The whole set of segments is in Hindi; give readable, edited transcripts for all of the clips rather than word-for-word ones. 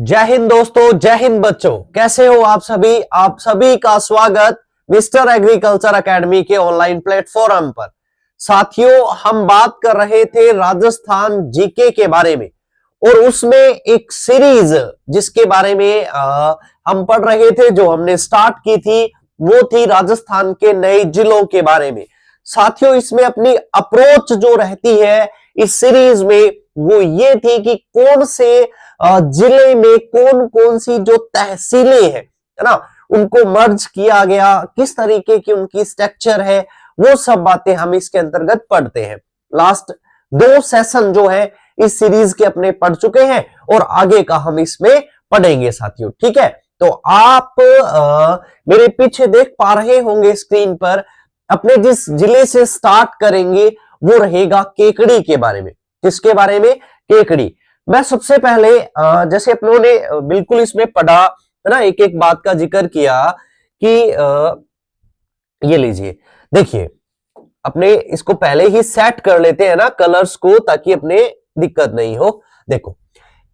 जय हिंद दोस्तों, जय हिंद बच्चों। कैसे हो आप सभी का स्वागत मिस्टर एग्रीकल्चर एकेडमी के ऑनलाइन प्लेटफॉर्म पर। साथियों, हम बात कर रहे थे राजस्थान जीके के बारे में और उसमें एक सीरीज जिसके बारे में हम पढ़ रहे थे, जो हमने स्टार्ट की थी, वो थी राजस्थान के नए जिलों के बारे में। साथियों, इसमें अपनी अप्रोच जो रहती है इस सीरीज में वो ये थी कि कौन से जिले में कौन कौन सी जो तहसीलें हैं, है ना, उनको मर्ज किया गया, किस तरीके की उनकी स्ट्रक्चर है, वो सब बातें हम इसके अंतर्गत पढ़ते हैं। लास्ट 2 सेशन जो है इस सीरीज के अपने पढ़ चुके हैं और आगे का हम इसमें पढ़ेंगे साथियों। ठीक है, तो आप मेरे पीछे देख पा रहे होंगे स्क्रीन पर, अपने जिस जिले से स्टार्ट करेंगे वो रहेगा केकड़ी के बारे में। किसके बारे में? केकड़ी। मैं सबसे पहले जैसे अपनों ने बिल्कुल इसमें पढ़ा है ना, एक एक बात का जिक्र किया कि ये लीजिए, देखिए, अपने इसको पहले ही सेट कर लेते हैं ना कलर्स को, ताकि अपने दिक्कत नहीं हो। देखो,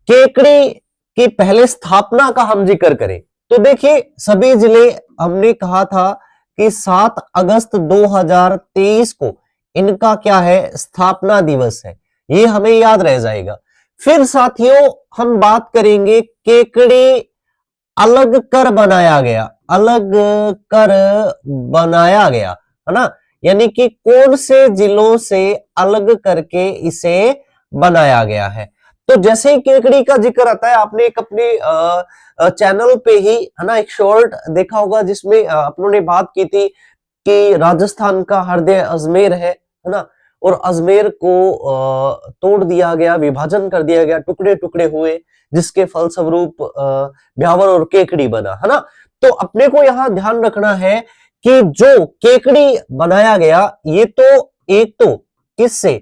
केकड़ी की पहले स्थापना का हम जिक्र करें तो देखिए, सभी जिले हमने कहा था कि 7 अगस्त 2023 को इनका क्या है, स्थापना दिवस है। ये हमें याद रह जाएगा। फिर साथियों, हम बात करेंगे केकड़ी अलग कर बनाया गया, अलग कर बनाया गया, है ना, यानी कि कौन से जिलों से अलग करके इसे बनाया गया है। तो जैसे ही केकड़ी का जिक्र आता है, आपने एक अपने चैनल पे ही, है ना, एक शॉर्ट देखा होगा जिसमें अपनों ने बात की थी कि राजस्थान का हृदय अजमेर है ना, और अजमेर को तोड़ दिया गया, विभाजन कर दिया गया, टुकड़े टुकड़े हुए, जिसके फलस्वरूप ब्यावर और केकड़ी बना, है ना। तो अपने को यहां ध्यान रखना है कि जो केकड़ी बनाया गया, ये तो एक तो किससे,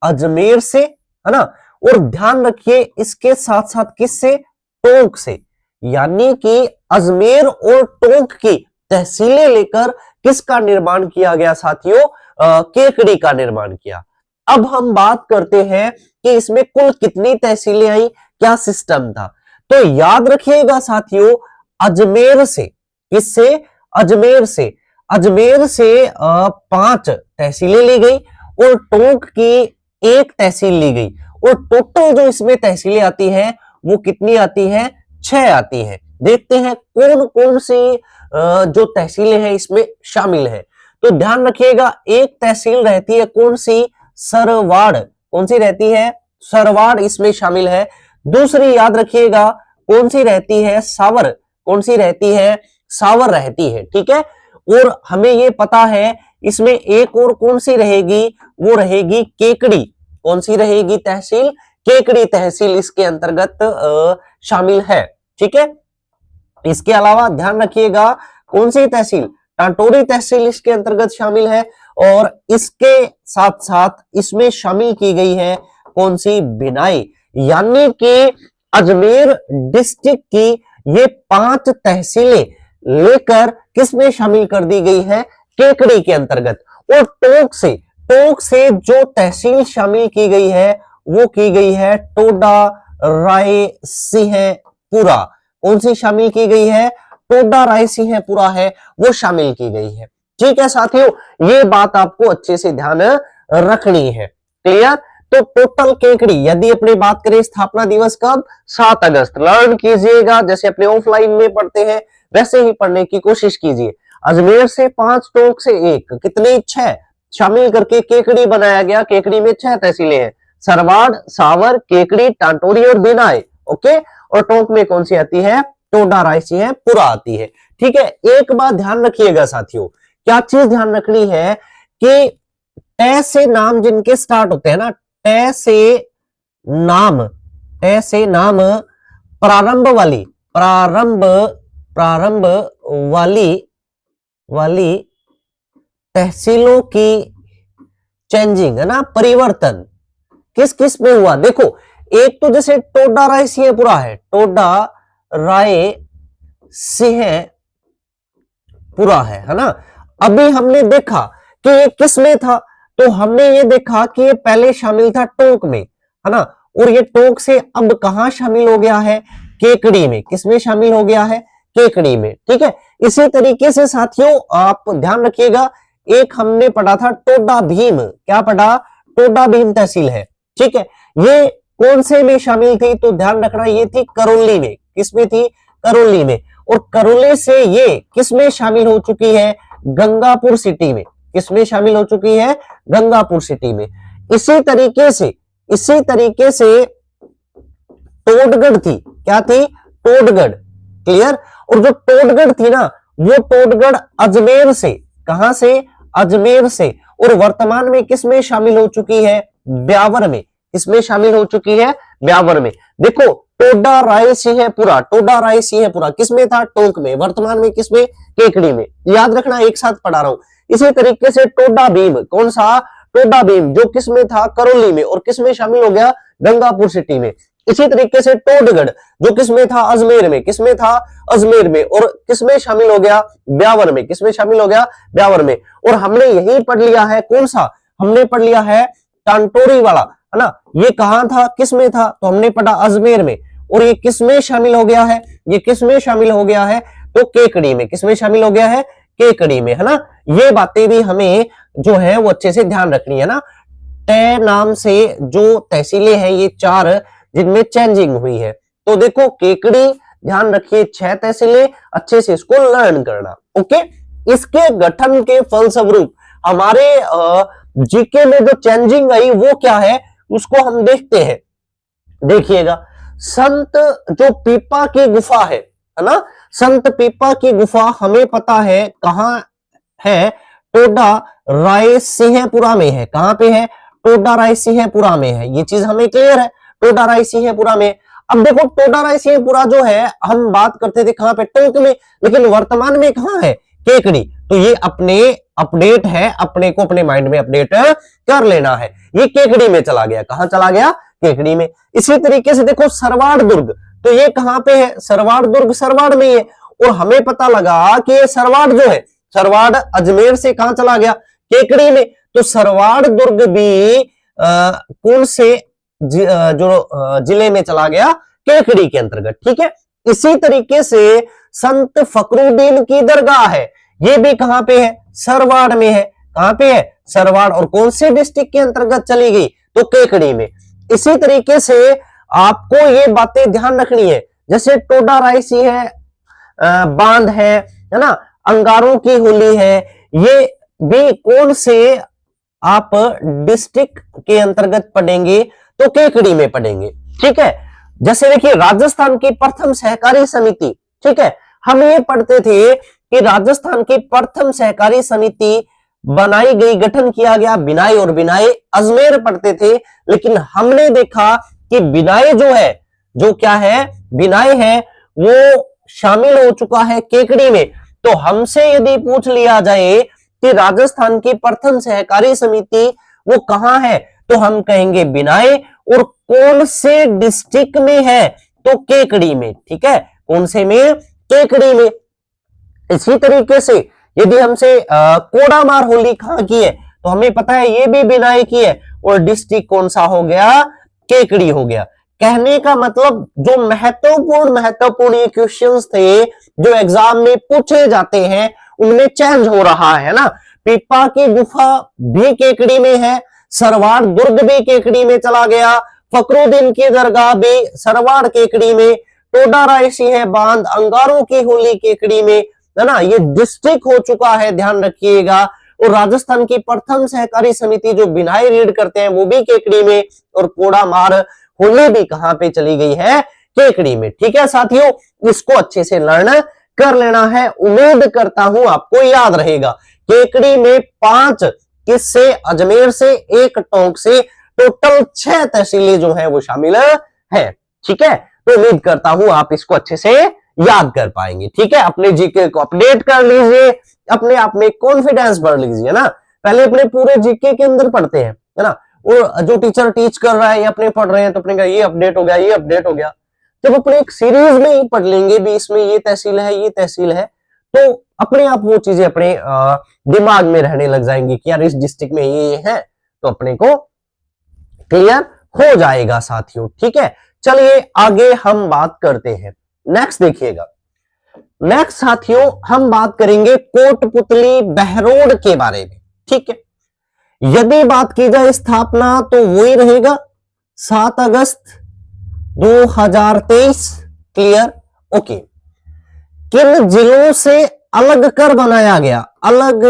अजमेर से, है ना, और ध्यान रखिए इसके साथ साथ किससे, टोंक से, यानी कि अजमेर और टोंक की तहसीलें लेकर किसका निर्माण किया गया साथियों, केकड़ी का निर्माण किया। अब हम बात करते हैं कि इसमें कुल कितनी तहसीलें आई, क्या सिस्टम था। तो याद रखिएगा साथियों, अजमेर से, किससे, अजमेर से 5 तहसीलें ली गई और टोंक की 1 तहसील ली गई, और टोटल जो इसमें तहसीलें आती है वो कितनी आती है, 6 आती है। देखते हैं कौन कौन सी जो तहसीलें हैं इसमें शामिल है। तो ध्यान रखिएगा, एक तहसील रहती है कौन सी, सरवाड़, कौन सी रहती है, सरवाड़ इसमें शामिल है। दूसरी याद रखिएगा कौन सी रहती है, सावर, कौन सी रहती है, सावर रहती है। ठीक है, और हमें ये पता है इसमें एक और कौन सी रहेगी, वो रहेगी केकड़ी। कौन सी रहेगी तहसील, केकड़ी तहसील इसके अंतर्गत शामिल है। ठीक है, इसके अलावा ध्यान रखिएगा कौन सी तहसील, टाटोरी तहसील इसके अंतर्गत शामिल है, और इसके साथ साथ इसमें शामिल की गई है कौन सी, बिनाई, यानी कि अजमेर डिस्ट्रिक्ट की ये 5 तहसीलें लेकर किसमें शामिल कर दी गई है, केकड़ी के अंतर्गत। और टोंक से जो तहसील शामिल की गई है वो की गई है टोडा रायसिंहपुरा। कौन सी शामिल की गई है, टोडा रायसिंहपुरा है, वो शामिल की गई है। ठीक है साथियों, ये बात आपको अच्छे से ध्यान रखनी है। क्लियर? तो टोटल केकड़ी, यदि अपनी बात करें स्थापना दिवस कब, 7 अगस्त। लर्न कीजिएगा, जैसे अपने ऑफलाइन में पढ़ते हैं वैसे ही पढ़ने की कोशिश कीजिए। अजमेर से 5, टोंक से 1, कितने, 6 शामिल करके केकड़ी बनाया गया। केकड़ी में 6 तहसीलें हैं, सरवाड़, सावर, केकड़ी, टाटोरी और बिनाई। ओके, और टोंक में कौन सी आती है, टोडा रायसिंहपुरा आती है। ठीक है, एक बात ध्यान रखिएगा साथियों, क्या चीज ध्यान रखनी है कि ट से नाम जिनके स्टार्ट होते हैं ना, ट से नाम प्रारंभ वाली तहसीलों की चेंजिंग, है ना, परिवर्तन किस किस में हुआ। देखो, एक तो जैसे टोडा रायसिंहपुरा है, टोडा रायसिंहपुरा है ना। अभी हमने देखा कि ये किस में था, तो हमने ये देखा कि ये पहले शामिल था टोंक में, है ना, और ये टोंक से अब कहां शामिल हो गया है, केकड़ी में, किसमें शामिल हो गया है, केकड़ी में, ठीक है। इसी तरीके से साथियों आप ध्यान रखिएगा, एक हमने पढ़ा था टोडा भीम, क्या पढ़ा, टोडा भीम तहसील है, ठीक है। ये कौन से में शामिल थी, तो ध्यान रखना ये थी करौली में, किसमें थी, करौली में। और करौली से ये किसमें शामिल हो चुकी है, गंगापुर सिटी में, किसमें शामिल हो चुकी है, गंगापुर सिटी में। इसी तरीके से टोडगढ़ थी, क्या थी, टोडगढ़, क्लियर। और जो टोडगढ़ थी ना, वो टोडगढ़ अजमेर से, कहां से, अजमेर से, और वर्तमान में किसमें शामिल हो चुकी है, ब्यावर में, किसमें शामिल हो चुकी है, ब्यावर में। देखो टोडा रायसिंहपुरा, टोडा रायसिंहपुरा किसमें था, टोंक में, वर्तमान में किसमें, केकड़ी में। याद रखना, एक साथ पढ़ा रहा हूं। इसी तरीके से टोडा भीम, कौन सा, टोडा भीम, जो किसमें था, करौली में, और किसमें शामिल हो गया, गंगापुर सिटी में। इसी तरीके से टोडगढ़, जो किसमें था, अजमेर में, किसमें था, अजमेर में, और किसमें शामिल हो गया, ब्यावर में, किसमें शामिल हो गया, ब्यावर में। और हमने यही पढ़ लिया है, कौन सा, हमने पढ़ लिया है टांटोरी वाला, है ना, ये कहां था, किसमें था, तो हमने पढ़ा अजमेर में। और ये किसमें शामिल हो गया है, ये किसमें शामिल हो गया है, तो केकड़ी में, किसमें शामिल हो गया है, केकड़ी में, है ना। ये बातें भी हमें जो है वो अच्छे से ध्यान रखनी है ना। तय नाम से जो तहसीलें हैं ये 4 जिनमें चेंजिंग हुई है। तो देखो केकड़ी, ध्यान रखिए 6 तहसीलें, अच्छे से इसको लर्न करना, ओके। इसके गठन के फलस्वरूप हमारे जीके में जो चेंजिंग आई वो क्या है, उसको हम देखते हैं। देखिएगा, संत जो पीपा की गुफा है ना, संत पीपा की गुफा हमें पता है कहां है, टोडा रायसिंहपुरा में है। कहां पे है, टोडा रायसिंहपुरा में है, ये चीज हमें क्लियर है, टोडा रायसिंहपुरा में। अब देखो टोडा रायसिंहपुरा जो है, हम बात करते थे कहां पे, टोंक में, लेकिन वर्तमान में कहां है, केकड़ी। तो ये अपने अपडेट है, अपने को अपने माइंड में अपडेट कर लेना है। ये केकड़ी में चला गया, कहां चला गया, केकड़ी में। इसी तरीके से देखो सरवाड़ दुर्ग, तो ये कहां पे है, सरवाड़ दुर्ग सरवाड़ में है। और हमें पता लगा कि ये सरवाड़ जो है, सरवाड़ अजमेर से कहां चला गया, केकड़ी में। तो सरवाड़ दुर्ग भी कौन से जो जिले में चला गया, केकड़ी के अंतर्गत, ठीक है। इसी तरीके से संत फकरुद्दीन की दरगाह है, ये भी कहां पे है, सरवाड़ में है। कहां पे है, सरवाड़, और कौन से डिस्ट्रिक्ट के अंतर्गत चली गई, तो केकड़ी में। इसी तरीके से आपको ये बातें ध्यान रखनी है, जैसे टोडा रायसी है, बांध है ना, अंगारों की होली है, ये भी कौन से आप डिस्ट्रिक्ट के अंतर्गत पढ़ेंगे, तो केकड़ी में पढ़ेंगे, ठीक है। जैसे देखिए राजस्थान की प्रथम सहकारी समिति, ठीक है, हम ये पढ़ते थे कि राजस्थान की प्रथम सहकारी समिति बनाई गई, गठन किया गया बिनाई, और बिनाई अजमेर पढ़ते थे। लेकिन हमने देखा कि बिनाई जो है, जो क्या है, बिनाई है, वो शामिल हो चुका है केकड़ी में। तो हमसे यदि पूछ लिया जाए कि राजस्थान की प्रथम सहकारी समिति वो कहां है, तो हम कहेंगे बिनाई, और कौन से डिस्ट्रिक्ट में है, तो केकड़ी में, ठीक है, कौन से में, केकड़ी में। इसी तरीके से यदि हमसे कोडामार होली कहां की है, तो हमें पता है ये भी बिनाई की है, और डिस्ट्रिक्ट कौन सा हो गया, केकड़ी हो गया। कहने का मतलब जो महत्वपूर्ण ये क्वेश्चंस थे जो एग्जाम में पूछे जाते हैं, उनमें चेंज हो रहा है ना। पीपा की गुफा भी केकड़ी में है, सरवाड़ दुर्ग भी केकड़ी में चला गया, फकरुद्दीन की दरगाह भी सरवाड़ केकड़ी में, टोडा रायसिंह बांध, अंगारों की होली केकड़ी में, है ना, ये डिस्ट्रिक्ट हो चुका है, ध्यान रखिएगा। और राजस्थान की प्रथम सहकारी समिति जो बिनाई रीड करते हैं वो भी केकड़ी में, और कोडामार होली भी कहां पे चली गई है, केकड़ी में, ठीक है साथियों। इसको अच्छे से लर्न कर लेना है, उम्मीद करता हूं आपको याद रहेगा। केकड़ी में 5 किससे, अजमेर से, 1 टोंक से, टोटल 6 तहसीलें जो है वो शामिल है, ठीक है। तो उम्मीद करता हूं आप इसको अच्छे से याद कर पाएंगे, ठीक है। अपने जीके को अपडेट कर लीजिए, अपने आप में कॉन्फिडेंस बढ़ लीजिए ना। पहले अपने पूरे जीके के अंदर पढ़ते हैं, है ना, और जो टीचर टीच कर रहा है या अपने पढ़ रहे हैं तो अपने का ये अपडेट हो गया, ये अपडेट हो गया। जब अपने एक सीरीज में ही पढ़ लेंगे भी, इसमें ये तहसील है, ये तहसील है, तो अपने आप वो चीजें अपने दिमाग में रहने लग जाएंगी कि यार इस डिस्ट्रिक्ट में ये है, तो अपने को क्लियर हो जाएगा साथियों, ठीक है। चलिए आगे हम बात करते हैं। नेक्स्ट देखिएगा, नेक्स्ट साथियों हम बात करेंगे कोटपुतली बहरोड के बारे में। ठीक है, यदि बात की जाए स्थापना तो वही रहेगा 7 अगस्त 2023। Clear, okay. किन जिलों से अलग कर बनाया गया, अलग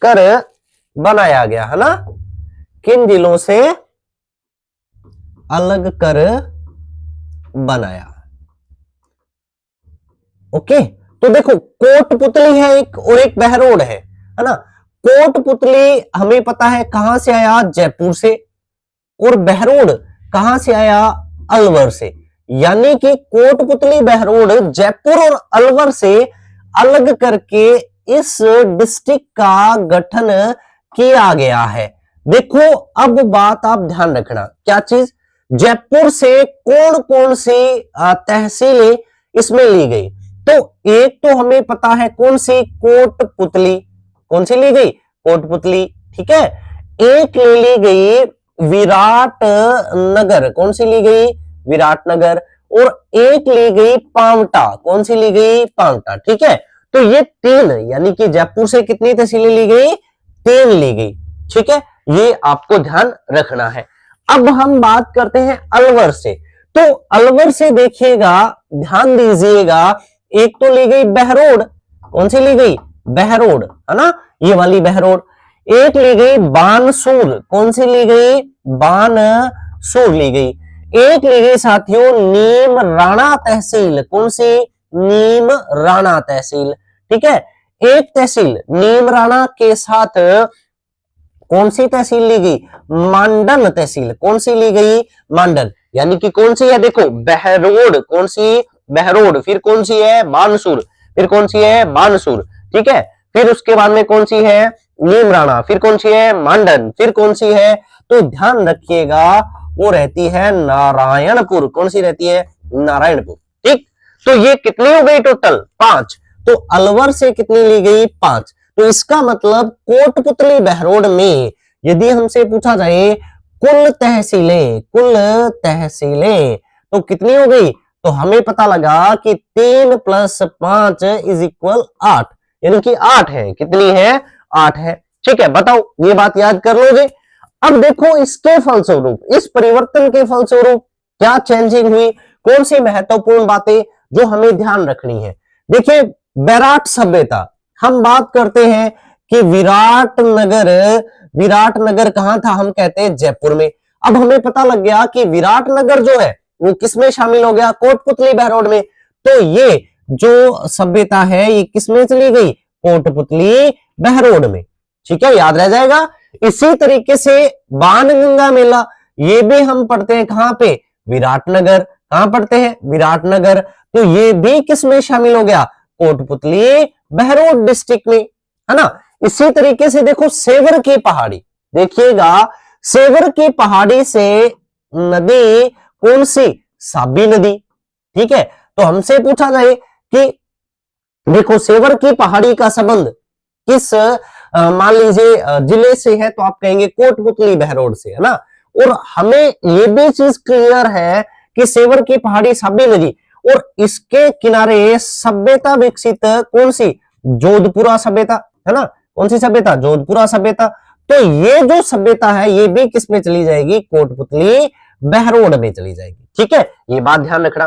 कर बनाया गया है ना, किन जिलों से अलग कर बनाया। ओके, तो देखो कोटपुतली है एक और एक बहरोड है ना। कोटपुतली हमें पता है कहां से आया, जयपुर से, और बहरोड कहां से आया, अलवर से। यानी कि कोटपुतली बहरोड जयपुर और अलवर से अलग करके इस डिस्ट्रिक्ट का गठन किया गया है। देखो अब बात आप ध्यान रखना, क्या चीज, जयपुर से कौन कौन सी तहसीलें इसमें ली गई। तो एक तो हमें पता है कौन सी, कोटपुतली, कौन सी ली गई, कोटपुतली। ठीक है, एक ली गई विराट नगर, कौन सी ली गई, विराटनगर, और एक ली गई पांवटा, कौन सी ली गई, पांवटा। ठीक है, तो ये 3, यानी कि जयपुर से कितनी तहसीलें ली गई, 3 ली गई। ठीक है, ये आपको ध्यान रखना है। अब हम बात करते हैं अलवर से। तो अलवर से देखिएगा, ध्यान दीजिएगा, एक तो ली गई बहरोड, कौन सी ली गई, बहरोड, है ना, ये वाली बहरोड। एक ली गई बानसूर, कौन सी ली गई, बानसूर ली गई। एक ली गई साथियों नीम राणा तहसील, कौन सी, नीम राणा तहसील। ठीक है, एक तहसील नीम राणा के साथ कौन सी तहसील ली गई, मांडन तहसील, कौन सी ली गई, मांडन। यानी कि कौन सी है, देखो बहरोड, कौन सी, बहरोड, फिर कौन सी है, बानसूर, फिर कौन सी है, बानसूर। ठीक है, फिर उसके बाद में कौन सी है, नीमराणा, फिर कौन सी है, मांडन, फिर कौन सी है, तो ध्यान रखिएगा वो रहती है नारायणपुर, कौन सी रहती है, नारायणपुर। ठीक, तो ये कितनी हो गई टोटल, 5। तो अलवर से कितनी ली गई, 5। तो इसका मतलब कोटपुतली बहरोड में यदि हमसे पूछा जाए कुल तहसीलें, कुल तहसीलें तो कितनी हो गई, तो हमें पता लगा कि 3 + 5 = 8, यानी कि 8 है। कितनी है, 8 है। ठीक है, बताओ ये बात याद कर लोगे। अब देखो इसके फलस्वरूप, इस परिवर्तन के फलस्वरूप क्या चेंजिंग हुई, कौन सी महत्वपूर्ण बातें जो हमें ध्यान रखनी है। देखिए बैराट सभ्यता, हम बात करते हैं कि विराटनगर कहां था, हम कहते हैं जयपुर में। अब हमें पता लग गया कि विराटनगर जो है वो किसमें शामिल हो गया, कोटपुतली बहरोड में। तो ये जो सभ्यता है ये किसमें चली गई, कोटपुतली बहरोड में। ठीक है, याद रह जाएगा। इसी तरीके से बाणगंगा मेला, ये भी हम पढ़ते हैं कहां पे, विराटनगर। कहां पढ़ते हैं, विराटनगर। तो ये भी किसमें शामिल हो गया, कोटपुतली बहरोड डिस्ट्रिक्ट में, है ना। इसी तरीके से देखो सेवर की पहाड़ी, देखिएगा सेवर की पहाड़ी से नदी कौन सी, साबी नदी। ठीक है, तो हमसे पूछा जाए कि देखो सेवर की पहाड़ी का संबंध किस मान लीजिए जिले से है, तो आप कहेंगे कोटपुतली बहरोड से, है ना। और हमें ये भी चीज क्लियर है कि सेवर की पहाड़ी साबी नदी और इसके किनारे सभ्यता विकसित कौन सी, जोधपुरा सभ्यता, है ना। कौन सी सभ्यता, जोधपुरा सभ्यता। तो ये जो सभ्यता है ये भी किस में चली जाएगी, कोटपुतली बहरोड में चली जाएगी। ठीक है, ये बात ध्यान रखना।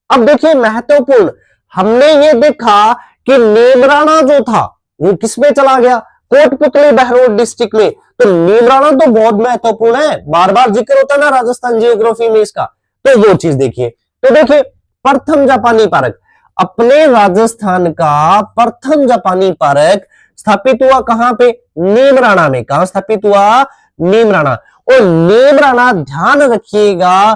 अब देखिए महत्वपूर्ण, हमने ये देखा कि नीमराणा जो था वो किसमें चला गया, कोटपुतली बहरोड डिस्ट्रिक्ट में। तो नीमराणा तो बहुत महत्वपूर्ण है, बार बार जिक्र होता है ना राजस्थान जियोग्राफी में इसका, तो वो चीज देखिए। तो देखिए प्रथम जापानी पार्क, अपने राजस्थान का प्रथम जापानी पार्क स्थापित हुआ कहां पे, नीमराणा में। कहां स्थापित हुआ, नीमराणा। और नीमराणा ध्यान रखिएगा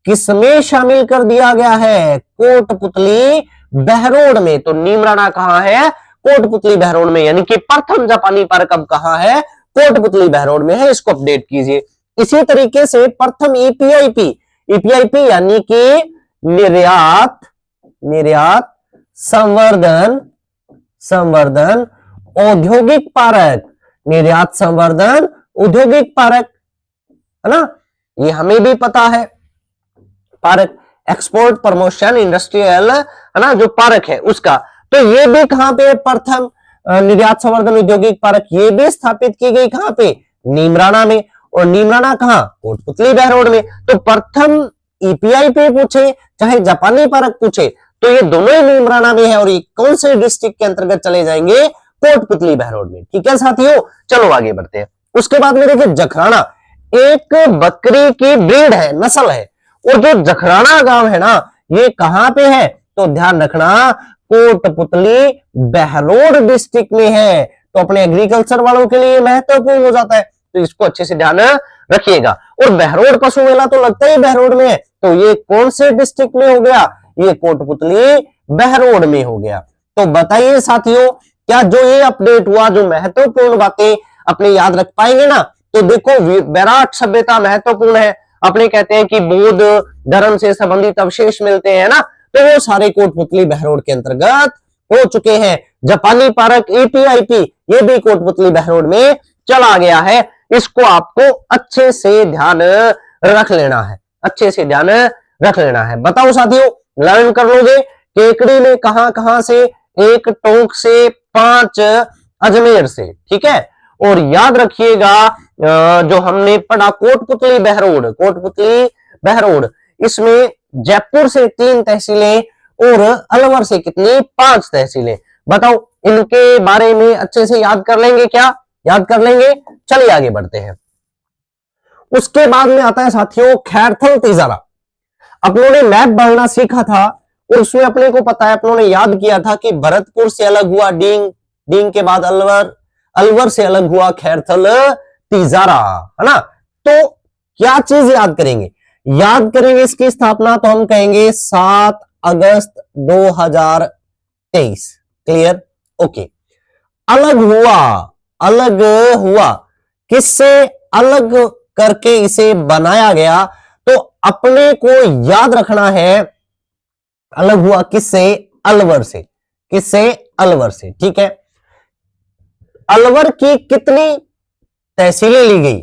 किसमें शामिल कर दिया गया है, कोटपुतली बहरोड में। तो नीमराणा कहां है, कोटपुतली बहरोड में। यानी कि प्रथम जापानी पार्क अब कहां है, कोटपुतली बहरोड में है। इसको अपडेट कीजिए। इसी तरीके से प्रथम ईपीआईपी यानी कि निर्यात संवर्धन औद्योगिक पार्क, निर्यात संवर्धन औद्योगिक पार्क, है ना, ये हमें भी पता है। पार्क, एक्सपोर्ट प्रमोशन इंडस्ट्रियल, है ना, जो पार्क है उसका। तो ये भी कहां पे, प्रथम निर्यात संवर्धन औद्योगिक पार्क, ये भी स्थापित की गई कहां पे, नीमराणा में। और नीमराणा कहां, कोटपुतली बहरोड में। तो प्रथम ईपीआई पे पूछे चाहे जापानी पार्क पूछे तो ये दोनों ही नीमराणा में है, और ये कौन से डिस्ट्रिक्ट के अंतर्गत चले जाएंगे, कोटपुतली बहरोड में। ठीक है साथियों, चलो आगे बढ़ते हैं। उसके बाद में देखिए जखराना, एक बकरी की ब्रीड है, नस्ल है। और जो जखराना गांव है ना, ये कहां पे है, तो ध्यान रखना कोटपुतली बहरोड डिस्ट्रिक्ट में है। तो अपने एग्रीकल्चर वालों के लिए महत्वपूर्ण हो जाता है, तो इसको अच्छे से ध्यान रखिएगा। और बहरोड पशु मेला तो लगता ही बहरोड में है, तो ये कौन से डिस्ट्रिक्ट में हो गया, ये कोटपुतली बहरोड में हो गया। तो बताइए साथियों, क्या जो ये अपडेट हुआ, जो महत्वपूर्ण बातें अपने याद रख पाएंगे ना। तो देखो बैराट सभ्यता महत्वपूर्ण है, अपने कहते हैं कि बौद्ध धर्म से संबंधित अवशेष मिलते हैं ना, तो वो सारे कोटपुतली बहरोड के अंतर्गत हो चुके हैं। जापानी पार्क एपीआईपी, ये भी कोटपुतली बहरोड में चला गया है। इसको आपको अच्छे से ध्यान रख लेना है, अच्छे से ध्यान रख लेना है। बताओ साथियों, लर्न कर लोगे। केकड़ी में कहां से, एक टोंक से, 5 अजमेर से। ठीक है, और याद रखिएगा जो हमने पढ़ा कोटपुतली बहरोड, कोटपुतली बहरोड, इसमें जयपुर से 3 तहसीलें और अलवर से कितनी, 5 तहसीलें। बताओ इनके बारे में अच्छे से याद कर लेंगे क्या, याद कर लेंगे। चलिए आगे बढ़ते हैं। उसके बाद में आता है साथियों खैरथल तिजारा। अपनों ने मैप बनाना सीखा था, और उसमें अपने को पता है, अपनों ने याद किया था कि भरतपुर से अलग हुआ डींग, डींग के बाद अलवर, अलवर से अलग हुआ खैरथल तिजारा, है ना। तो क्या चीज याद करेंगे, याद करेंगे इसकी स्थापना, तो हम कहेंगे 7 अगस्त 2023। Clear, okay. अलग हुआ, अलग हुआ, किससे अलग करके इसे बनाया गया, तो अपने को याद रखना है अलग हुआ किससे, अलवर से, किससे, अलवर से। ठीक है, अलवर की कितनी तहसीलें ली गई,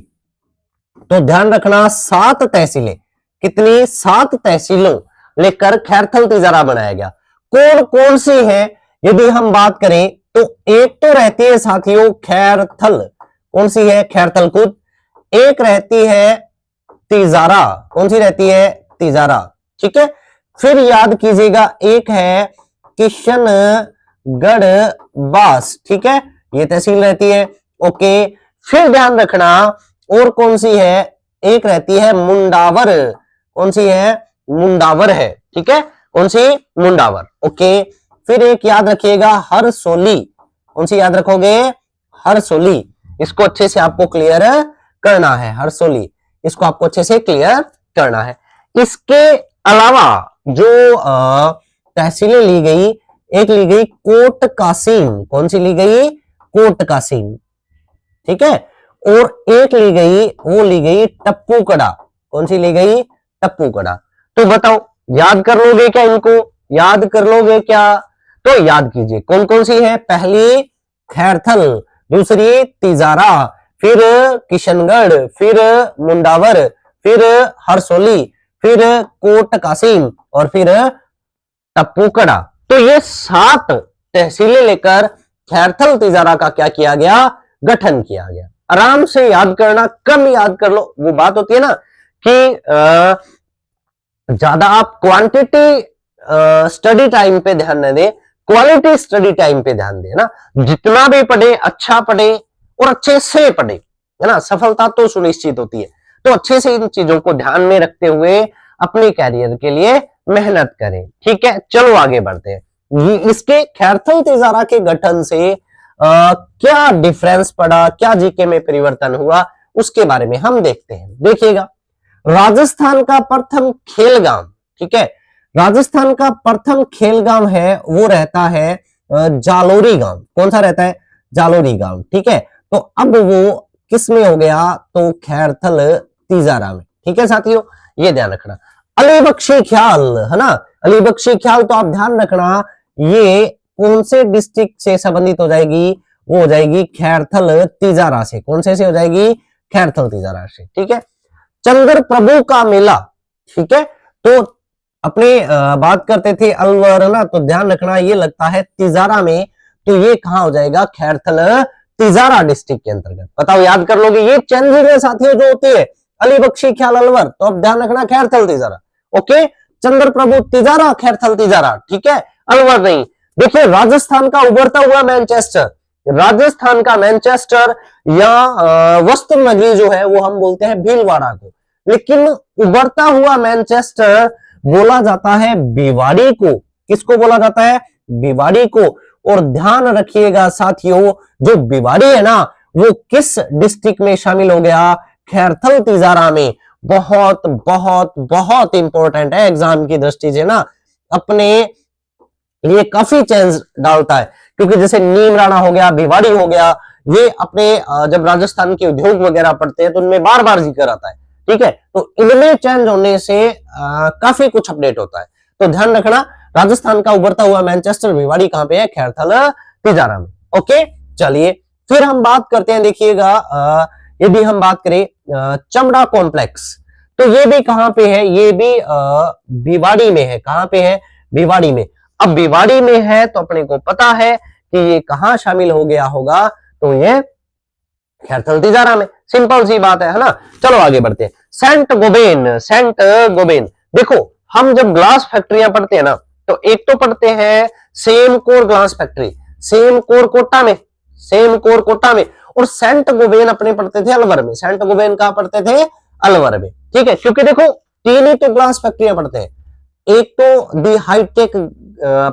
तो ध्यान रखना 7 तहसीलें, कितनी, 7 तहसीलों लेकर खैरथल तिजारा बनाया गया। कौन कौन सी है यदि हम बात करें, तो एक तो रहती है साथियों खैरथल, कौन सी है, खैरथल खुद। एक रहती है तिजारा, कौन सी रहती है, तिजारा। ठीक है, फिर याद कीजिएगा एक है किशनगढ़ बास। ठीक है, ये तहसील रहती है, ओके। फिर ध्यान रखना और कौन सी है, एक रहती है मुंडावर, कौन सी है, मुंडावर है। ठीक है, कौन सी, मुंडावर, ओके। फिर एक याद रखिएगा हरसोली, कौन सी याद रखोगे, हरसोली। इसको अच्छे से आपको क्लियर करना है, हरसोली, इसको आपको अच्छे से क्लियर करना है। इसके अलावा जो तहसीलें ली गई, एक ली गई कोट कासिम, कौन सी ली गई, कोट कासिम। ठीक है, और एक ली गई, वो ली गई टप्पू कड़ा, कौन सी ली गई, टप्पू कड़ा। तो बताओ याद कर लोगे क्या, इनको याद कर लोगे क्या, तो याद कीजिए कौन कौन सी है। पहली खैरथल, दूसरी तिजारा, फिर किशनगढ़, फिर मुंडावर, फिर हरसोली, फिर कोट कासिम, और फिर टप्पू कड़ा। तो ये 7 तहसीलें लेकर खैरथल तिजारा का क्या किया गया, गठन किया गया। आराम से याद करना, कम याद कर लो। वो बात होती है ना कि ज्यादा आप क्वांटिटी स्टडी टाइम पे ध्यान न दें, क्वालिटी स्टडी टाइम पे ध्यान दें ना। जितना भी पढ़े अच्छा पढ़े और अच्छे से पढ़े, है ना, सफलता तो सुनिश्चित होती है। तो अच्छे से इन चीजों को ध्यान में रखते हुए अपने कैरियर के लिए मेहनत करें। ठीक है, चलो आगे बढ़ते हैं। इसके खैरथल तिजारा के गठन से क्या डिफरेंस पड़ा, क्या जीके में परिवर्तन हुआ, उसके बारे में हम देखते हैं। देखिएगा, राजस्थान का प्रथम खेलगांव, ठीक है, राजस्थान का प्रथम खेलगांव है वो रहता है जालोरी गांव। कौन सा रहता है, जालोरी गांव। ठीक है, तो अब वो किस में हो गया, तो खैरथल तिजारा में। ठीक है साथियों, ये ध्यान रखना। अलीबख्शी ख्याल, है ना, अलीबख्शी ख्याल, तो आप ध्यान रखना ये कौन से डिस्ट्रिक्ट से संबंधित हो जाएगी, वो हो जाएगी खैरथल तिजारा से। कौन से हो जाएगी, खैरथल तिजारा से। ठीक है, चंद्र प्रभु का मेला, ठीक है, तो अपने बात करते थे अलवर ना, तो ध्यान रखना ये लगता है तिजारा में, तो ये कहां हो जाएगा, खैरथल तिजारा डिस्ट्रिक्ट के अंतर्गत। बताओ याद कर लोगे, ये चेंजिंग है साथियों जो होती है, अली बख्शी ख्याल अलवर, तो अब ध्यान रखना खैरथल तिजारा। ओके, चंद्र प्रभु तिजारा खैरथल तिजारा, ठीक है, अलवर नहीं। देखिए राजस्थान का उभरता हुआ मैनचेस्टर, राजस्थान का मैनचेस्टर या वस्त्र नगरी जो है वो हम बोलते हैं भीलवाड़ा को, लेकिन उभरता हुआ मैनचेस्टर बोला जाता है भिवाड़ी को। किसको बोला जाता है, भिवाड़ी को। और ध्यान रखिएगा साथियों, जो भिवाड़ी है ना वो किस डिस्ट्रिक्ट में शामिल हो गया, खैरथल तिजारा में। बहुत बहुत बहुत इंपॉर्टेंट है एग्जाम की दृष्टि से ना, अपने लिए काफी चेंज डालता है, क्योंकि जैसे नीम राणा हो गया, भिवाड़ी हो गया, ये अपने जब राजस्थान के उद्योग वगैरह पढ़ते हैं तो उनमें बार बार जिक्र आता है, ठीक है। तो इनमें चेंज होने से काफी कुछ अपडेट होता है, तो ध्यान रखना। राजस्थान का उभरता हुआ मैनचेस्टर भिवाड़ी कहां पे है, खैरथल तिजारा में। ओके, चलिए फिर हम बात करते हैं, देखिएगा यदि हम बात करें चमड़ा कॉम्प्लेक्स, तो ये भी कहां पे है, ये भी भिवाड़ी में है। कहां पे है, भिवाड़ी में। अब भिवाड़ी में है तो अपने को पता है कि ये कहां शामिल हो गया होगा, तो ये खैरथल तिजारा में। सिंपल सी बात है ना। चलो आगे बढ़ते हैं। सेंट गोबेन, सेंट गोबेन, देखो हम जब ग्लास फैक्ट्रियां पढ़ते हैं ना, तो एक तो पढ़ते हैं Samcor glass factory, Samcor Kota में, सेम कोर कोटा में, और सेंट गोबेन अपने पढ़ते थे अलवर में। सेंट गोबेन कहां पढ़ते थे, अलवर में, ठीक है। क्योंकि देखो तीन ही तो ग्लास फैक्ट्रियां पढ़ते हैं, एक तो the hi tech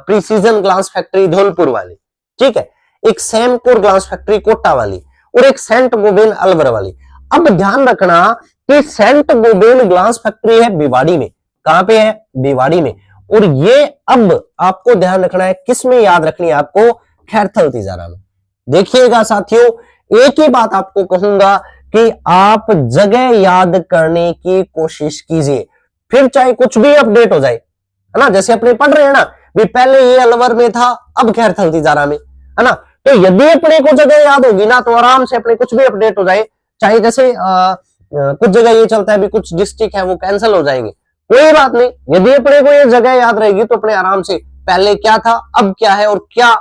precision glass factory Dholpur वाली, ठीक है, एक सेमकोर ग्लास फैक्ट्री कोटा वाली, और एक सेंट गोबेन अलवर वाली। अब ध्यान रखना कि सेंट गोबेन ग्लास फैक्ट्री है भिवाड़ी में। कहां पे है, भिवाड़ी में। और ये अब आपको ध्यान रखना है, किस में याद रखनी है आपको, खैरथल तिजारा में। देखिएगा साथियों, एक ही बात आपको कहूंगा कि आप जगह याद करने की कोशिश कीजिए, फिर चाहे कुछ भी अपडेट हो जाए, है ना। जैसे अपने पढ़ रहे हैं ना, भी पहले ये अलवर में था, अब खैरथल तिजारा में, है ना। तो यदि अपने को जगह याद होगी ना, तो आराम से अपने कुछ भी अपडेट हो जाए, चाहे जैसे कुछ जगह ये चलता है भी कुछ डिस्ट्रिक्ट है वो कैंसिल हो जाएंगे, कोई बात नहीं। यदि अपने को ये जगह याद रहेगी तो अपने आराम से पहले क्या था, अब क्या है, और क्या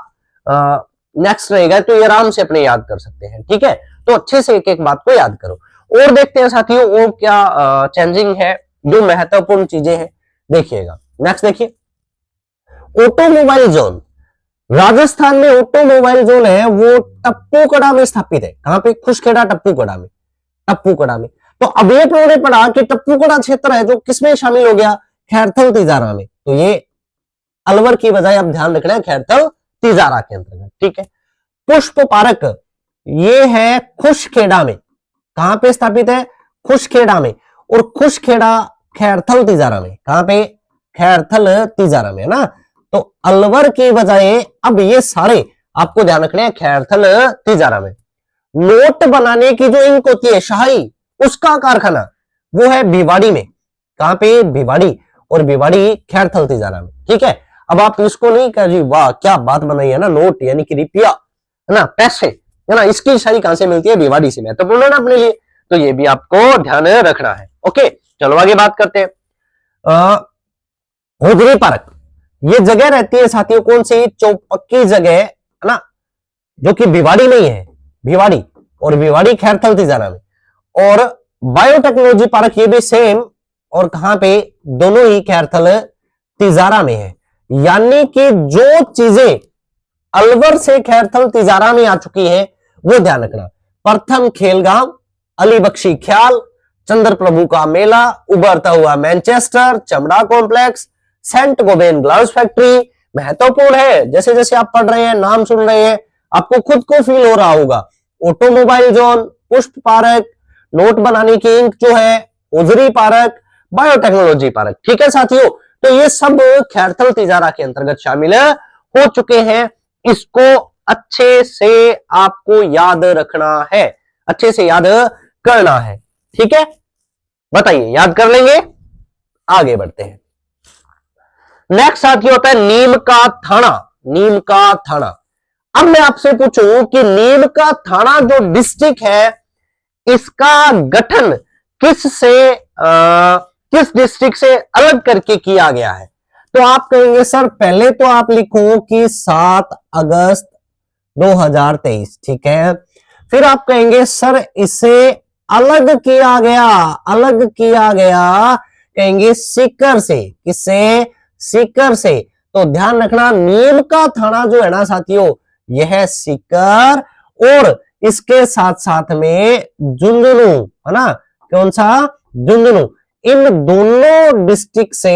नेक्स्ट रहेगा, तो ये आराम से अपने याद कर सकते हैं, ठीक है। तो अच्छे से एक एक बात को याद करो। और देखते हैं साथियों और क्या चेंजिंग है, जो महत्वपूर्ण चीजें हैं, देखिएगा। नेक्स्ट देखिए, ऑटोमोबाइल जोन। राजस्थान में ऑटोमोबाइल जोन है वो टप्पूकड़ा में स्थापित है। कहां पे, खुशखेड़ा टप्पूकड़ा में, टप्पूकड़ा में। तो अब ये आपने पढ़ा कि टप्पूकड़ा क्षेत्र है जो किसमें शामिल हो गया, खैरथल तिजारा में। तो ये अलवर की बजाय अब ध्यान रखना है खैरथल तिजारा के अंतर्गत, ठीक है। पुष्प पार्क ये है खुशखेड़ा में। कहां पे स्थापित है, खुशखेड़ा में। और खुशखेड़ा खैरथल तिजारा में। कहां पे, खैरथल तिजारा में, है ना। तो अलवर की बजाय अब ये सारे आपको ध्यान रखने हैं खैरथल तिजारा में। नोट बनाने की जो इंक होती है शाही, उसका कारखाना वो है भिवाड़ी में। कहां पे, भिवाड़ी। और भिवाड़ी खैरथल तिजारा में, ठीक है। अब आप इसको नहीं कह जी वाह क्या बात बनाई है ना, नोट यानी कि रुपया, है ना, पैसे, है ना, इसकी शाही कहां से मिलती है, भिवाड़ी से। महत्वपूर्ण है ना अपने लिए, तो ये भी आपको ध्यान रखना है। ओके, चलो आगे बात करते हैं। होजरी पार्क, ये जगह रहती है साथियों कौन सी, चौपक्की जगह, है ना, जो कि भिवाड़ी में ही है, भिवाड़ी। और भिवाड़ी खैरथल तिजारा में। और बायोटेक्नोलॉजी पार्क ये भी सेम, और कहां पे, दोनों ही खैरथल तिजारा में है। यानी कि जो चीजें अलवर से खैरथल तिजारा में आ चुकी है वो ध्यान रखना। प्रथम खेलगांव, अली बख्शी ख्याल, चंद्र प्रभु का मेला, उभरता हुआ मैनचेस्टर, चमड़ा complex, Saint Gobain glass factory, महत्वपूर्ण है। जैसे जैसे आप पढ़ रहे हैं, नाम सुन रहे हैं, आपको खुद को फील हो रहा होगा। ऑटोमोबाइल जोन, पुष्प पार्क, नोट बनाने की इंक जो है, होजरी पार्क, बायोटेक्नोलॉजी पार्क, ठीक है साथियों। तो ये सब खैरथल तिजारा के अंतर्गत शामिल हो चुके हैं। इसको अच्छे से आपको याद रखना है, अच्छे से याद करना है, ठीक है। बताइए, याद कर लेंगे, आगे बढ़ते हैं। नेक्स्ट साथियों होता है नीम का थाना। नीम का थाना, अब मैं आपसे पूछूं कि नीम का थाना जो डिस्ट्रिक्ट है, इसका गठन किस से किस डिस्ट्रिक्ट से अलग करके किया गया है? तो आप कहेंगे सर पहले तो आप लिखो कि 7 अगस्त 2023, ठीक है। फिर आप कहेंगे सर इसे अलग किया गया, अलग किया गया कहेंगे सीकर से। किससे? सीकर से। तो ध्यान रखना नीम का थाना जो है ना साथियों, यह सीकर और इसके साथ साथ में झुंझुनू, है ना, कौन सा? झुंझुनू। इन दोनों डिस्ट्रिक्ट से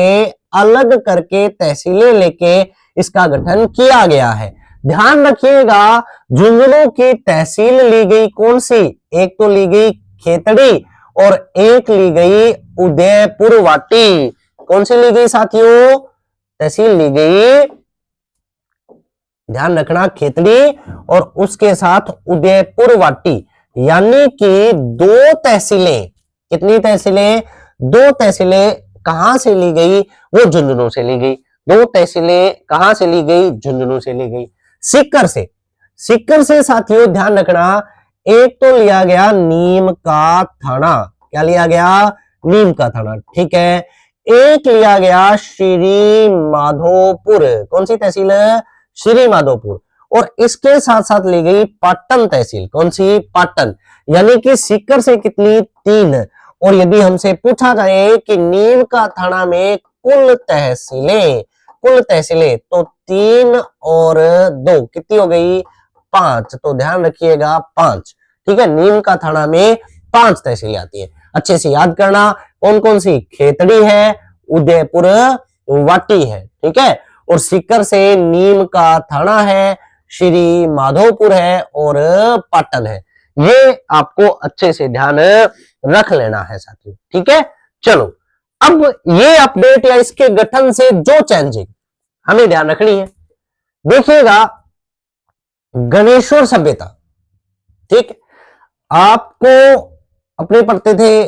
अलग करके तहसीलें लेके इसका गठन किया गया है। ध्यान रखिएगा झुंझुनू की तहसील ली गई कौन सी? एक तो ली गई खेतड़ी और एक ली गई उदयपुर वाटी। कौन सी ली गई साथियों? तहसील ली गई, ध्यान रखना, खेतड़ी और उसके साथ उदयपुर वाटी। यानी कि दो तहसीलें, कितनी तहसीलें? दो तहसीलें कहां से ली गई? वो झुंझुनू से ली गई। दो तहसीलें कहां से ली गई? झुंझुनू से ली गई, सीकर से। सीकर से साथियों ध्यान रखना, एक तो लिया गया नीम का थाना। क्या लिया गया? नीम का थाना, ठीक है। एक लिया गया श्री माधोपुर। कौन सी तहसील है? श्री माधोपुर। और इसके साथ साथ ली गई पाटन तहसील। कौन सी? पाटन। यानी कि सीकर से कितनी? 3। और यदि हमसे पूछा जाए कि नीम का थाना में कुल तहसीलें, कुल तहसीलें, तो 3 और 2 कितनी हो गई? 5। तो ध्यान रखिएगा 5, ठीक है। नीम का थाना में 5 तहसीलें आती है। अच्छे से याद करना कौन कौन सी? खेतड़ी है, उदयपुर वाटी है, ठीक है। और सीकर से नीम का थाना है, श्री माधोपुर है और पाटन है। ये आपको अच्छे से ध्यान रख लेना है साथियों, ठीक है। चलो अब ये अपडेट या इसके गठन से जो चेंजिंग हमें ध्यान रखनी है, देखिएगा गणेश्वर सभ्यता, ठीक। आपको अपने पढ़ते थे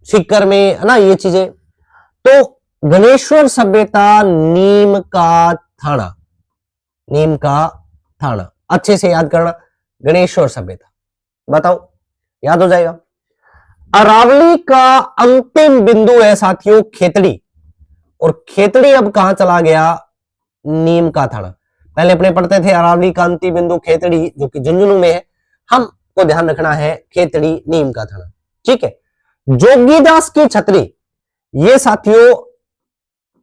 सीकर में, है ना, ये चीजें। तो गणेश्वर सभ्यता नीम का थाना, नीम का थाना, अच्छे से याद करना। गणेश्वर सभ्यता, बताओ याद हो जाएगा। अरावली का अंतिम बिंदु है साथियों खेतड़ी, और खेतड़ी अब कहां चला गया? नीम का थाना। पहले अपने पढ़ते थे अरावली का अंतिम बिंदु खेतड़ी जो कि झुंझुनू में है, हमको ध्यान रखना है खेतड़ी नीम का थाना, ठीक है। जोगीदास की छतरी, ये साथियों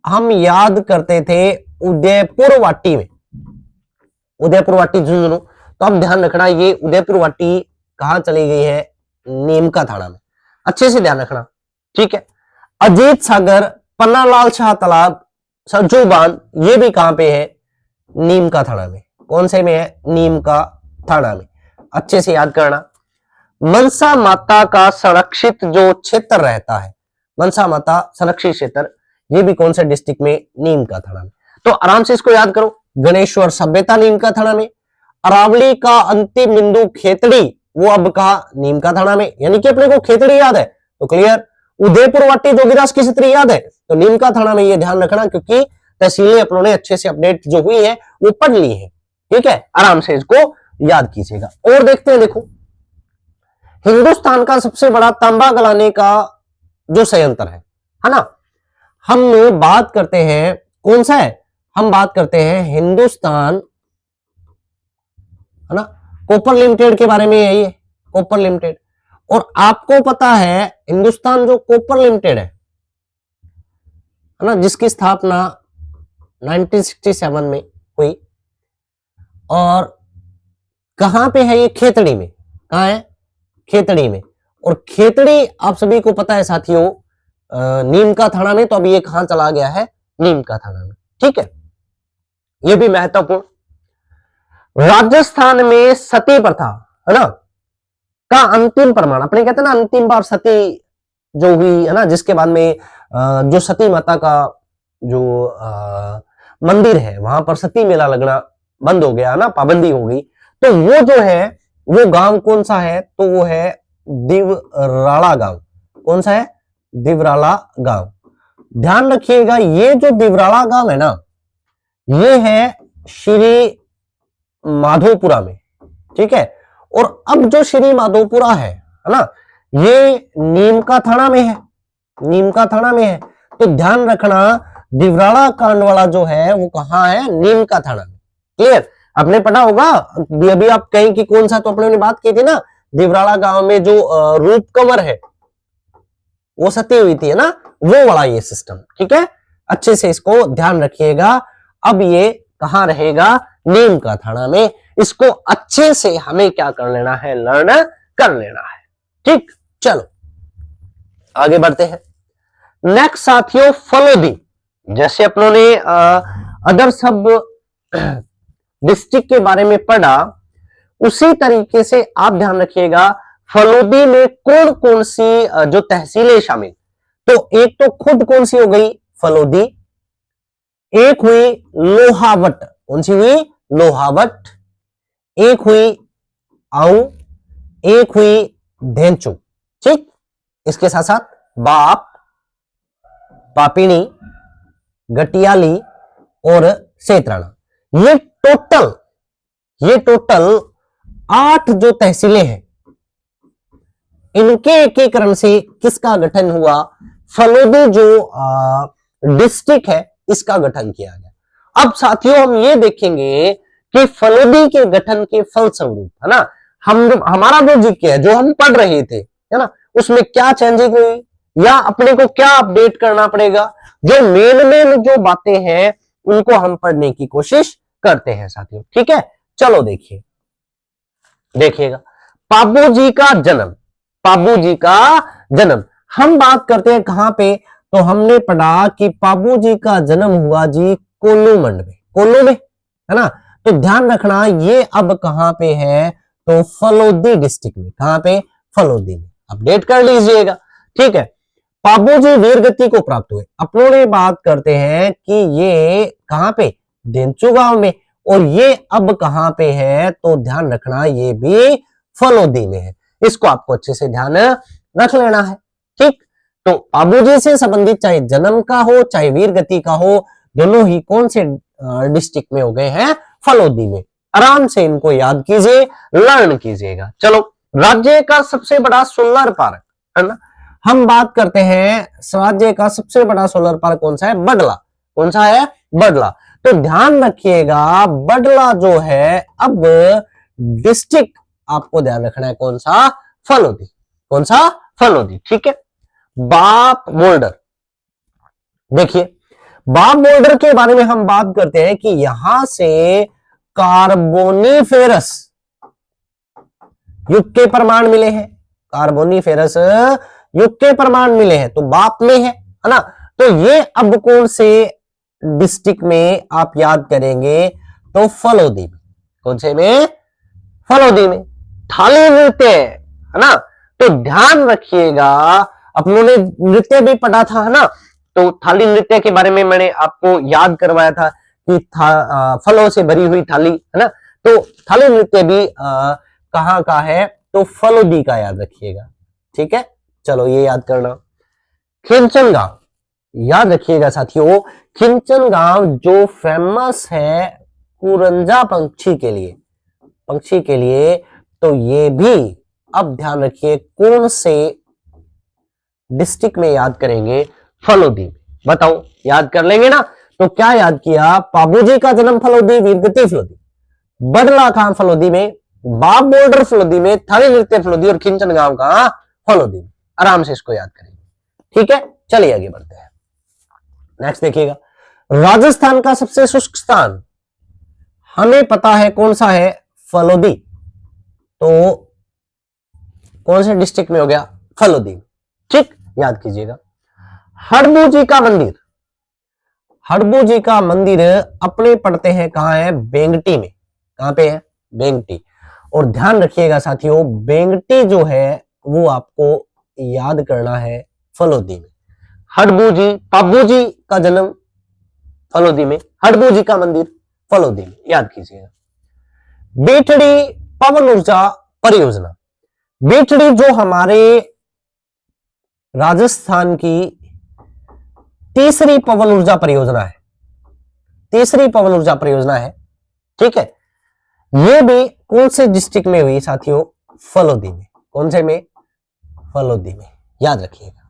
हम याद करते थे उदयपुर वाटी में, उदयपुर वाटी झुंझुनू। तो अब ध्यान रखना ये उदयपुर वाटी कहां चली गई है? नीम का थाना में, अच्छे से ध्यान रखना, ठीक है। अजीत सागर, पन्नालाल शाह तालाब, सरजू बांध, ये भी कहां पे है? नीम का थाना में। कौन से में है? नीम का थाना में, अच्छे से याद करना। मनसा माता का संरक्षित जो क्षेत्र रहता है, मनसा माता संरक्षित क्षेत्र, ये भी कौन से डिस्ट्रिक्ट में? नीम का थाना में। तो आराम से इसको याद करो, गणेश्वर सभ्यता नीम का थाना में, अरावली का अंतिम बिंदु खेतड़ी, वो अब कहा? नीम का थाना में। यानी कि अपने को खेतड़ी याद है तो क्लियर, उदयपुर वाटी जोगीदास की छतरी याद है तो नीम का थाना में, ये ध्यान रखना क्योंकि तहसीलें अपनों ने अच्छे से अपडेट जो हुई है वो पढ़ ली है, ठीक है। आराम से इसको याद कीजिएगा। और देखते हैं, देखो हिंदुस्तान का सबसे बड़ा तांबा गलाने का जो संयंत्र है ना, हम बात करते हैं कौन सा है? हम बात करते हैं हिंदुस्तान, है ना, कॉपर लिमिटेड के बारे में है ये, कॉपर लिमिटेड। और आपको पता है हिंदुस्तान जो कॉपर लिमिटेड है ना, जिसकी स्थापना 1967 में हुई, और कहां पे है ये? खेतड़ी में। कहां है? खेतड़ी में। और खेतड़ी आप सभी को पता है साथियों नीम का थाना में, तो अब ये कहां चला गया है? नीम का थाना में, ठीक है। ये भी महत्वपूर्ण। राजस्थान में सती प्रथा, है ना, का अंतिम प्रमाण, अपने कहते हैं ना अंतिम बार सती जो हुई है ना, जिसके बाद में जो सती माता का जो मंदिर है वहां पर सती मेला लगना बंद हो गया ना, पाबंदी हो गई। तो वो जो है वो गांव कौन सा है? तो वो है दिवराला गांव। कौन सा है? दिवराला गांव। ध्यान रखिएगा ये जो दिवराला गांव है ना, ये है श्री माधोपुरा में, ठीक है। और अब जो श्री माधोपुरा है ना, ये नीम का थाना में है, नीम का थाना में है। तो ध्यान रखना दिवराड़ा कांड वाला जो है वो कहाँ है, नीम का थाना में। क्लियर, आपने पढ़ा होगा अभी आप कहीं कि कौन सा, तो अपने बात की थी ना, दिवराड़ा गांव में जो रूप कंवर है वो सती हुई थी, है ना, वो वाला ये सिस्टम। ठीक है, अच्छे से इसको ध्यान रखिएगा। अब ये कहां रहेगा, नीम का थाना में। इसको अच्छे से हमें क्या कर लेना है, लर्न कर लेना है। ठीक, चलो आगे बढ़ते हैं। नेक्स्ट साथियों, फलोदी। जैसे अपनों ने अदर सब डिस्ट्रिक्ट के बारे में पढ़ा, उसी तरीके से आप ध्यान रखिएगा फलोदी में कौन कौन सी जो तहसीलें शामिल। तो एक तो खुद कौन सी हो गई, फलोदी। एक हुई लोहावट, कौन सी हुई, लोहावट। एक हुई आऊ, एक हुई धेंचू। ठीक, इसके साथ साथ बाप, पापिनी, गटियाली और सेतराना। ये टोटल 8 जो तहसीलें हैं, इनके एकीकरण से किसका गठन हुआ, फलोदी जो डिस्ट्रिक्ट है इसका गठन किया गया। अब साथियों हम ये देखेंगे कि फलोदी के गठन के फलस्वरूप, है ना, हमारा जो जीके है जो हम पढ़ रहे थे, है ना, उसमें क्या चेंजिंग हुई या अपने को क्या अपडेट करना पड़ेगा। जो मेन जो बातें हैं उनको हम पढ़ने की कोशिश करते हैं साथियों। ठीक है, चलो देखिएगा पाबू जी का जन्म हम बात करते हैं कहां पे, तो हमने पढ़ा कि पाबू जी का जन्म हुआ जी कोल्लू में, है ना। तो ध्यान रखना ये अब कहां पे है, तो फलोदी डिस्ट्रिक्ट में। कहां पे, फलोदी में, अपडेट कर लीजिएगा। ठीक है, पाबू जी वीर गति को प्राप्त हुए। अपनों ने बात करते हैं कि ये कहां पे, धेंचू गांव में, और ये अब कहां पे है, तो ध्यान रखना ये भी फलोदी में है। इसको आपको अच्छे से ध्यान रख लेना है। ठीक, तो पाबू जी से संबंधित चाहे जन्म का हो चाहे वीर गति का हो, दोनों ही कौन से डिस्ट्रिक्ट में हो गए हैं, फलोदी में। आराम से इनको याद कीजिए, लर्न कीजिएगा। चलो, राज्य का सबसे बड़ा सोलर पार्क, है ना, हम बात करते हैं राज्य का सबसे बड़ा सोलर पार्क कौन सा है, बडला। कौन सा है, बडला। तो ध्यान रखिएगा बडला जो है अब डिस्ट्रिक्ट आपको ध्यान रखना है कौन सा, फलोदी। कौन सा, फलोदी। ठीक है, बाप बोल्डर। देखिए बाप बोल्डर के बारे में हम बात करते हैं कि यहां से कार्बोनिफेरस युग के प्रमाण मिले हैं, कार्बोनिफेरस युग के प्रमाण मिले हैं, तो बाप में है ना। तो ये अब कौन से डिस्ट्रिक्ट में आप याद करेंगे, तो फलोदी में। कौन से में, फलोदी में। थाली नृत्य, है ना, तो ध्यान रखिएगा अपनों ने नृत्य भी पढ़ा था, है ना। तो थाली नृत्य के बारे में मैंने आपको याद करवाया था कि फलों से भरी हुई थाली, है ना। तो थाली नृत्य भी कहां का है, तो फलोदी का याद रखिएगा। ठीक है, चलो ये याद करना। खिंचन गांव याद रखिएगा साथियों, खिंचन गांव जो फेमस है कुरंजा पंक्षी के लिए, तो ये भी अब ध्यान रखिए कौन से डिस्ट्रिक्ट में याद करेंगे, फलोदी। बताओ, याद कर लेंगे ना। तो क्या याद किया, पाबूजी का जन्म फलोदी, वीरगति फलोदी, बडला खां फलोदी में, बाप बोल्डर फलोदी में, थाली नृत्य फलोदी और खिंचन गांव का फलोदी में। आराम से इसको याद करेंगे। ठीक है, चलिए आगे बढ़ते हैं। नेक्स्ट देखिएगा, राजस्थान का सबसे शुष्क स्थान हमें पता है कौन सा है, फलोदी। तो कौन से डिस्ट्रिक्ट में हो गया, फलोदी। ठीक, याद कीजिएगा। हड़बू जी का मंदिर, हड़बू जी का मंदिर अपने पढ़ते हैं कहां है, बेंगटी में। कहां पे है, बेंगटी। और ध्यान रखिएगा साथियों, बेंगटी जो है वो आपको याद करना है फलोदी में। हड़बू जी, पाबू जी का जन्म फलोदी में, हड़बू जी का मंदिर फलोदी में, याद कीजिएगा। बेटड़ी पवन ऊर्जा परियोजना, बेटड़ी जो हमारे राजस्थान की तीसरी पवन ऊर्जा परियोजना है, तीसरी पवन ऊर्जा परियोजना है। ठीक है, यह भी कौन से डिस्ट्रिक्ट में हुई साथियों, फलोदी में। कौन से में, फलोदी में, याद रखिएगा।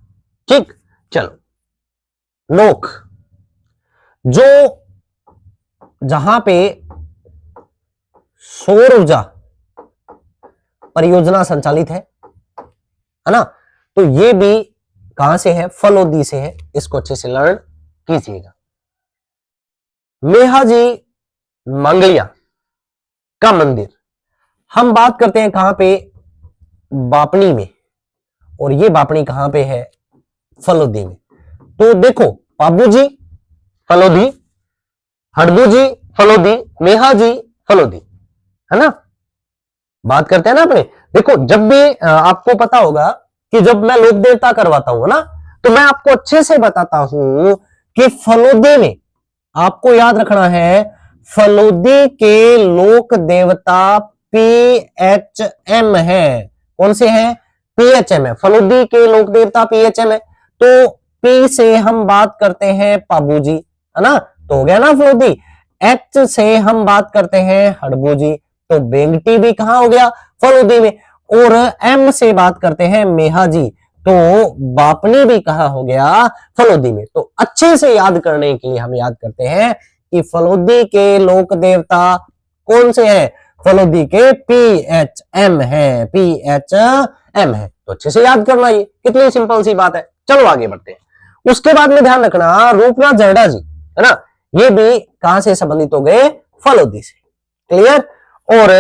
ठीक, चलो, नोक जो जहां पे सौर ऊर्जा परियोजना संचालित है ना, तो ये भी कहां से है, फलोदी से है। इसको अच्छे से लर्न कीजिएगा। मेहाजी मंगलिया का मंदिर हम बात करते हैं कहां पे, बापनी में, और ये बापनी कहां पे है, फलोदी में। तो देखो, पाबूजी फलोदी, हड़बूजी फलोदी, मेहाजी फलोदी, है ना। बात करते हैं ना अपने। देखो, जब भी आपको पता होगा कि जब मैं लोक देवता करवाता हूं ना, तो मैं आपको अच्छे से बताता हूं कि फलोदी में आपको याद रखना है, फलोदी के लोक देवता PHM है। कौन से हैं, PHM है। फलोदी के लोक देवता PHM है। तो P से हम बात करते हैं पाबूजी, है ना, तो हो गया ना फलोदी। H से हम बात करते हैं हड़बूजी, तो बेंगटी भी कहां हो गया, फलोदी में। और M से बात करते हैं मेहाजी, तो बापनी भी कहां हो गया, फलोदी में। तो अच्छे से याद करने के लिए हम याद करते हैं कि फलोदी के लोक देवता कौन से हैं, फलोदी के PHM है, PHM है। तो अच्छे से याद करना, ये कितनी सिंपल सी बात है। चलो आगे बढ़ते हैं। उसके बाद में ध्यान रखना, रूपनाथ जरडा जी, है ना, ये भी कहां से संबंधित हो गए, फलोदी से। क्लियर। और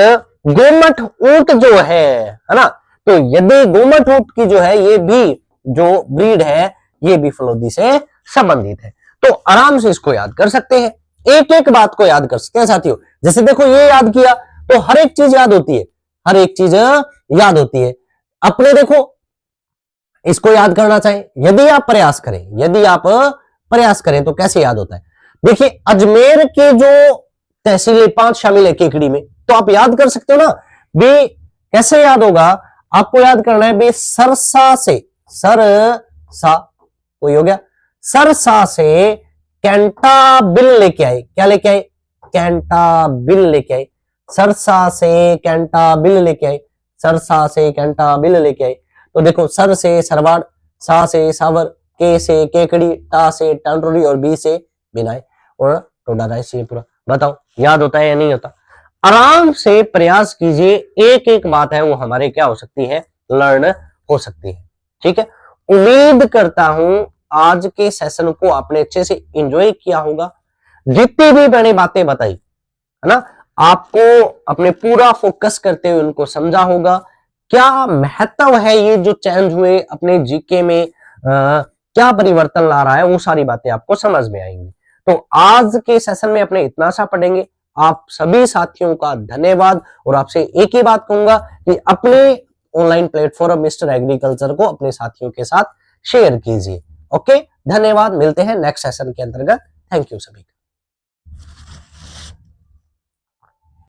गोमठ ऊंट जो है ना, तो यदि गोमठ ऊंट की जो है, ये भी जो ब्रीड है, ये भी फलोदी से संबंधित है। तो आराम से इसको याद कर सकते हैं, एक एक बात को याद कर सकते हैं साथियों। जैसे देखो, ये याद किया तो हर एक चीज याद होती है, हर एक चीज याद होती है अपने। देखो, इसको याद करना चाहिए, यदि आप प्रयास करें, यदि आप प्रयास करें तो कैसे याद होता है। देखिए, अजमेर के जो तहसीलें 5 शामिल है केकड़ी में, तो आप याद कर सकते हो ना बे। कैसे याद होगा, आपको याद करना है बे, सरसा से, सरसा कोई हो गया, सरसा से कैंटाबिल लेके आए। क्या लेके आए, कैंटाबिल लेके आए। सरसा से कैंटाबिल लेके आए, सरसा से कैंटाबिल लेके आए। तो देखो, सर से सरवाड़, सा से सावर, के से केकड़ी, टा से टांडोरी, और बी से बिनाई, और टोडा राइस। ये पूरा बताओ याद होता है या नहीं होता। आराम से प्रयास कीजिए, एक एक बात है वो हमारे क्या हो सकती है, लर्न हो सकती है। ठीक है, उम्मीद करता हूं आज के सेशन को आपने अच्छे से एंजॉय किया होगा। जितनी भी मैंने बातें बताई, है ना, आपको अपने पूरा फोकस करते हुए उनको समझा होगा। क्या महत्व है ये जो चेंज हुए अपने जीके में, क्या परिवर्तन ला रहा है, वो सारी बातें आपको समझ में आएंगी। तो आज के सेशन में अपने इतना सा पढ़ेंगे। आप सभी साथियों का धन्यवाद, और आपसे एक ही बात कहूंगा कि अपने ऑनलाइन प्लेटफॉर्म मिस्टर एग्रीकल्चर को अपने साथियों के साथ शेयर कीजिए। ओके, धन्यवाद, मिलते हैं नेक्स्ट सेशन के अंतर्गत। थैंक यू सभी।